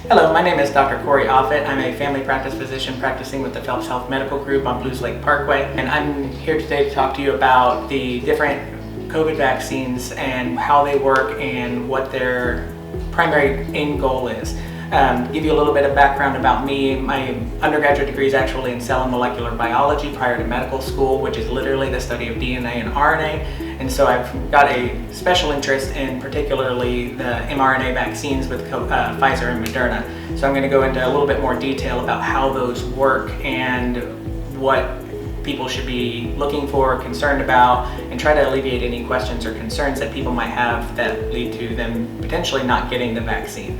Hello, my name is Dr. Corey Offit. I'm a family practice physician practicing with the Phelps Health Medical Group on Blues Lake Parkway, and I'm here today to talk to you about the different COVID vaccines and how they work and what their primary end goal is. Give you a little bit of background about me. My undergraduate degree is actually in cell and molecular biology prior to medical school, which is literally the study of DNA and RNA. And so I've got a special interest in particularly the mRNA vaccines with Pfizer and Moderna. So I'm going to go into a little bit more detail about how those work and what people should be looking for, concerned about, and try to alleviate any questions or concerns that people might have that lead to them potentially not getting the vaccine.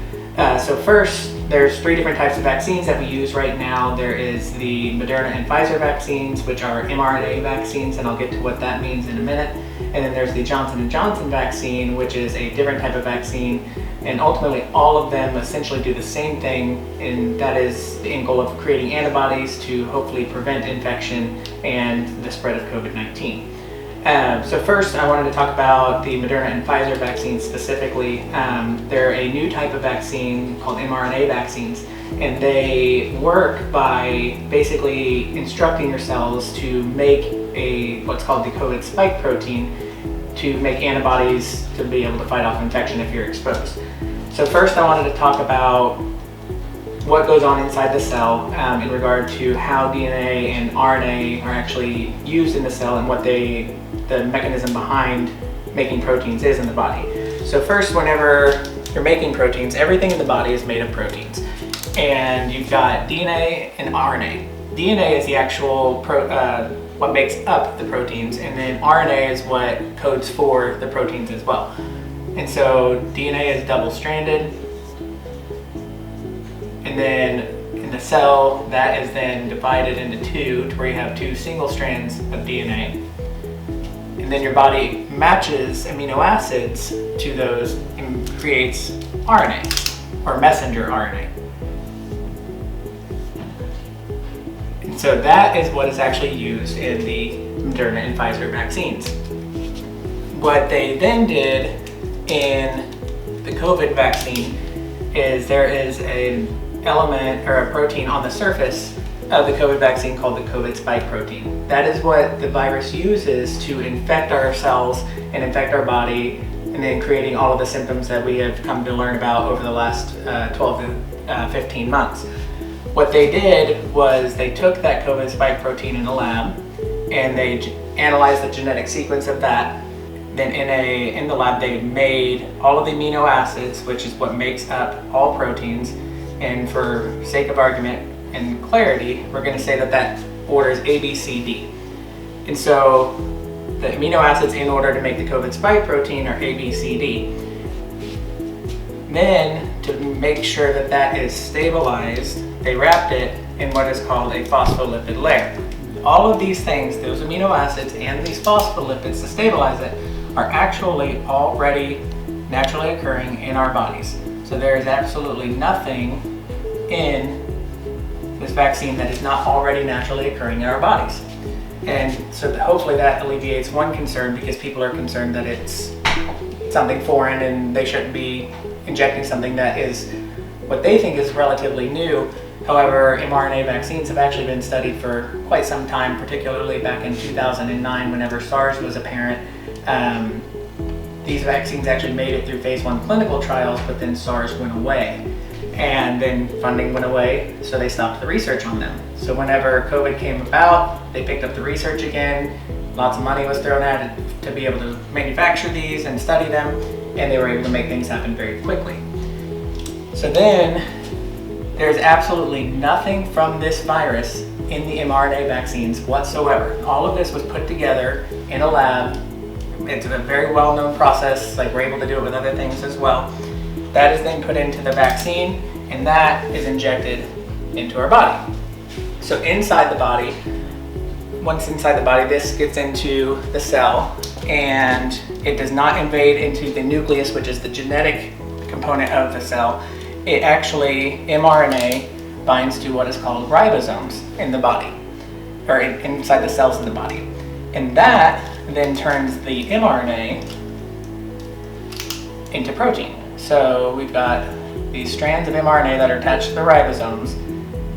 So first, there's three different types of vaccines that we use right now. There is the Moderna and Pfizer vaccines, which are mRNA vaccines, and I'll get to what that means in a minute. And then there's the Johnson & Johnson vaccine, which is a different type of vaccine. And ultimately, all of them essentially do the same thing, and that is the end goal of creating antibodies to hopefully prevent infection and the spread of COVID-19. So first, I wanted to talk about the Moderna and Pfizer vaccines specifically. They're a new type of vaccine called mRNA vaccines, and they work by basically instructing your cells to make what's called the COVID spike protein to make antibodies to be able to fight off infection if you're exposed. So first, I wanted to talk about what goes on inside the cell in regard to how DNA and RNA are actually used in the cell and what the mechanism behind making proteins is in the body. So first, whenever you're making proteins, everything in the body is made of proteins. And you've got DNA and RNA. DNA is the actual what makes up the proteins, and then RNA is what codes for the proteins as well. And so DNA is double-stranded, and then in the cell, that is then divided into two to where you have two single strands of DNA. And then your body matches amino acids to those and creates RNA, or messenger RNA. And so that is what is actually used in the Moderna and Pfizer vaccines. What they then did in the COVID vaccine is there is an element or a protein on the surface of the COVID vaccine called the COVID spike protein. That is what the virus uses to infect our cells and infect our body, and then creating all of the symptoms that we have come to learn about over the last 12 to 15 months. What they did was they took that COVID spike protein in a lab and they analyzed the genetic sequence of that. Then in the lab they made all of the amino acids, which is what makes up all proteins. And for sake of argument and clarity, we're going to say that order is A, B, C, D. And so the amino acids in order to make the COVID spike protein are A, B, C, D. Then, to make sure that that is stabilized, they wrapped it in what is called a phospholipid layer. All of these things, those amino acids and these phospholipids to stabilize it, are actually already naturally occurring in our bodies. So there is absolutely nothing in this vaccine that is not already naturally occurring in our bodies. And so hopefully that alleviates one concern, because people are concerned that it's something foreign and they shouldn't be injecting something that is what they think is relatively new. However, mRNA vaccines have actually been studied for quite some time, particularly back in 2009 whenever SARS was apparent. These vaccines actually made it through phase 1 clinical trials, but then SARS went away. And then funding went away, so they stopped the research on them. So whenever COVID came about, they picked up the research again. Lots of money was thrown at it to be able to manufacture these and study them, and they were able to make things happen very quickly. So then, there's absolutely nothing from this virus in the mRNA vaccines whatsoever. All of this was put together in a lab. It's a very well-known process, like we're able to do it with other things as well. That is then put into the vaccine, and that is injected into our body. So inside the body, once inside the body, this gets into the cell, and it does not invade into the nucleus, which is the genetic component of the cell. It actually, mRNA, binds to what is called ribosomes in the body, or inside the cells of the body. And that then turns the mRNA into protein. So we've got these strands of mRNA that are attached to the ribosomes,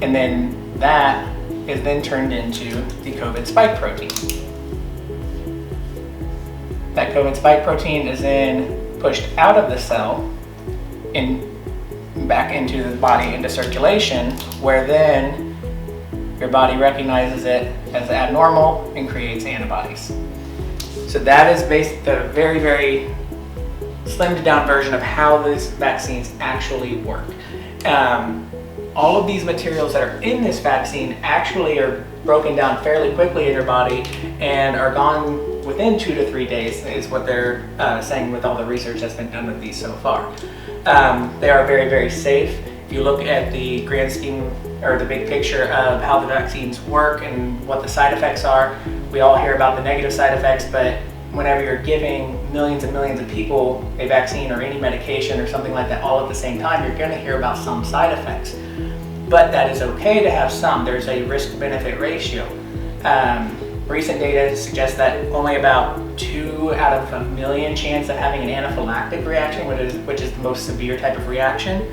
and then that is then turned into the COVID spike protein. That COVID spike protein is then pushed out of the cell and back into the body, into circulation, where then your body recognizes it as abnormal and creates antibodies. So that is the very, very slimmed down version of how these vaccines actually work. All of these materials that are in this vaccine actually are broken down fairly quickly in your body and are gone within 2 to 3 days, is what they're saying with all the research that's been done with these so far. They are very, very safe. If you look at the grand scheme or the big picture of how the vaccines work and what the side effects are, we all hear about the negative side effects, but whenever you're giving millions and millions of people a vaccine or any medication or something like that all at the same time, you're going to hear about some side effects. But that is okay to have some. There's a risk-benefit ratio. Recent data suggests that only about 2 out of 1,000,000 chance of having an anaphylactic reaction, which is the most severe type of reaction.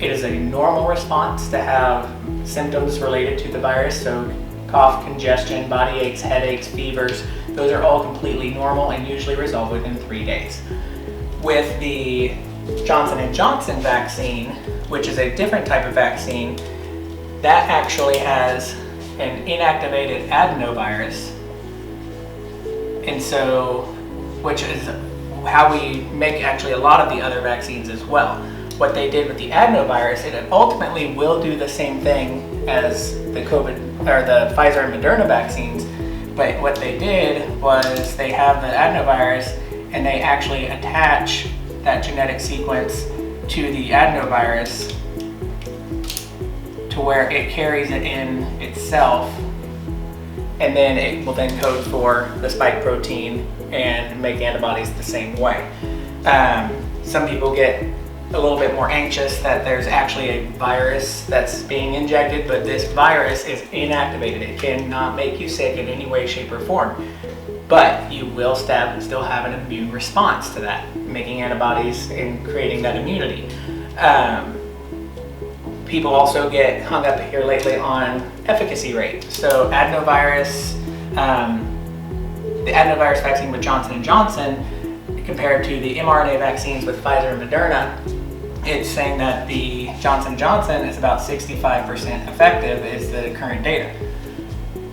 It is a normal response to have symptoms related to the virus, so cough, congestion, body aches, headaches, fevers. Those are all completely normal and usually resolve within 3 days. With the Johnson & Johnson vaccine, which is a different type of vaccine, that actually has an inactivated adenovirus, and so, which is how we make actually a lot of the other vaccines as well. What they did with the adenovirus, it ultimately will do the same thing as the COVID or the Pfizer and Mrna vaccines, but what they did was they have the adenovirus and they actually attach that genetic sequence to the adenovirus to where it carries it in itself, and then it will then code for the spike protein and make antibodies the same way. Some people get a little bit more anxious that there's actually a virus that's being injected, but this virus is inactivated. It cannot make you sick in any way, shape, or form. But you will still have an immune response to that, making antibodies and creating that immunity. People also get hung up here lately on efficacy rate. So adenovirus, the adenovirus vaccine with Johnson & Johnson compared to the mRNA vaccines with Pfizer and Mrna, it's saying that the Johnson & Johnson is about 65% effective is the current data.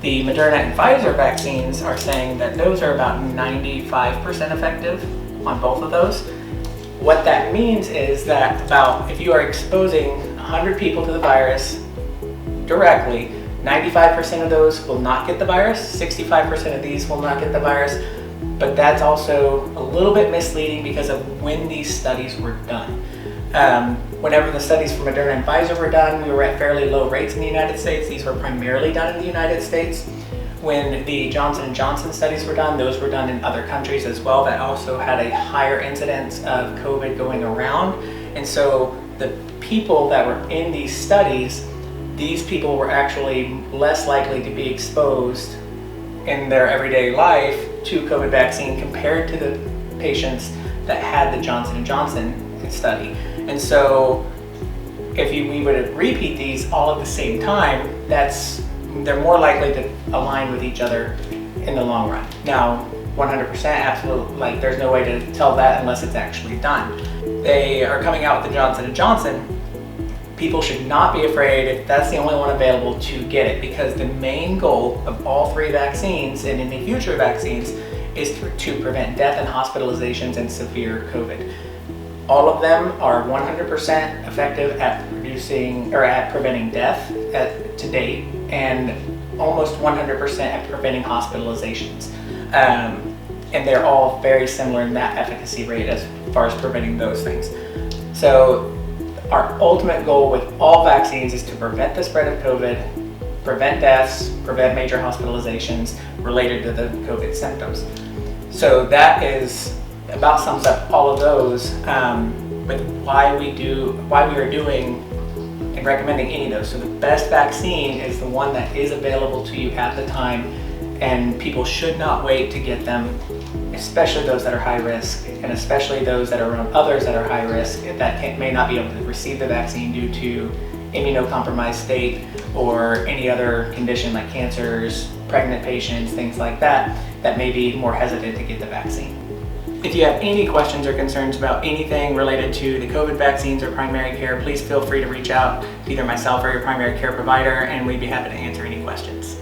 The Moderna and Pfizer vaccines are saying that those are about 95% effective on both of those. What that means is that if you are exposing 100 people to the virus directly, 95% of those will not get the virus, 65% of these will not get the virus, but that's also a little bit misleading because of when these studies were done. Whenever the studies for Moderna and Pfizer were done, we were at fairly low rates in the United States. These were primarily done in the United States. When the Johnson & Johnson studies were done, those were done in other countries as well that also had a higher incidence of COVID going around. And so the people that were in these studies, these people were actually less likely to be exposed in their everyday life to COVID vaccine compared to the patients that had the Johnson & Johnson study. And so if we would repeat these all at the same time, they're more likely to align with each other in the long run. Now, 100% absolutely, there's no way to tell that unless it's actually done. They are coming out with the Johnson & Johnson. People should not be afraid if that's the only one available to get it, because the main goal of all 3 vaccines and any future vaccines is to prevent death and hospitalizations and severe COVID. All of them are 100% effective at preventing death to date, and almost 100% at preventing hospitalizations. And they're all very similar in that efficacy rate as far as preventing those things. So our ultimate goal with all vaccines is to prevent the spread of COVID, prevent deaths, prevent major hospitalizations related to the COVID symptoms. So that about sums up all of those with why we are doing and recommending any of those. So the best vaccine is the one that is available to you at the time, and people should not wait to get them especially those that are high risk, and especially those that are around others that are high risk that may not be able to receive the vaccine due to immunocompromised state or any other condition like cancers, pregnant patients, things like that, that may be more hesitant to get the vaccine. If you have any questions or concerns about anything related to the COVID vaccines or primary care, please feel free to reach out to either myself or your primary care provider, and we'd be happy to answer any questions.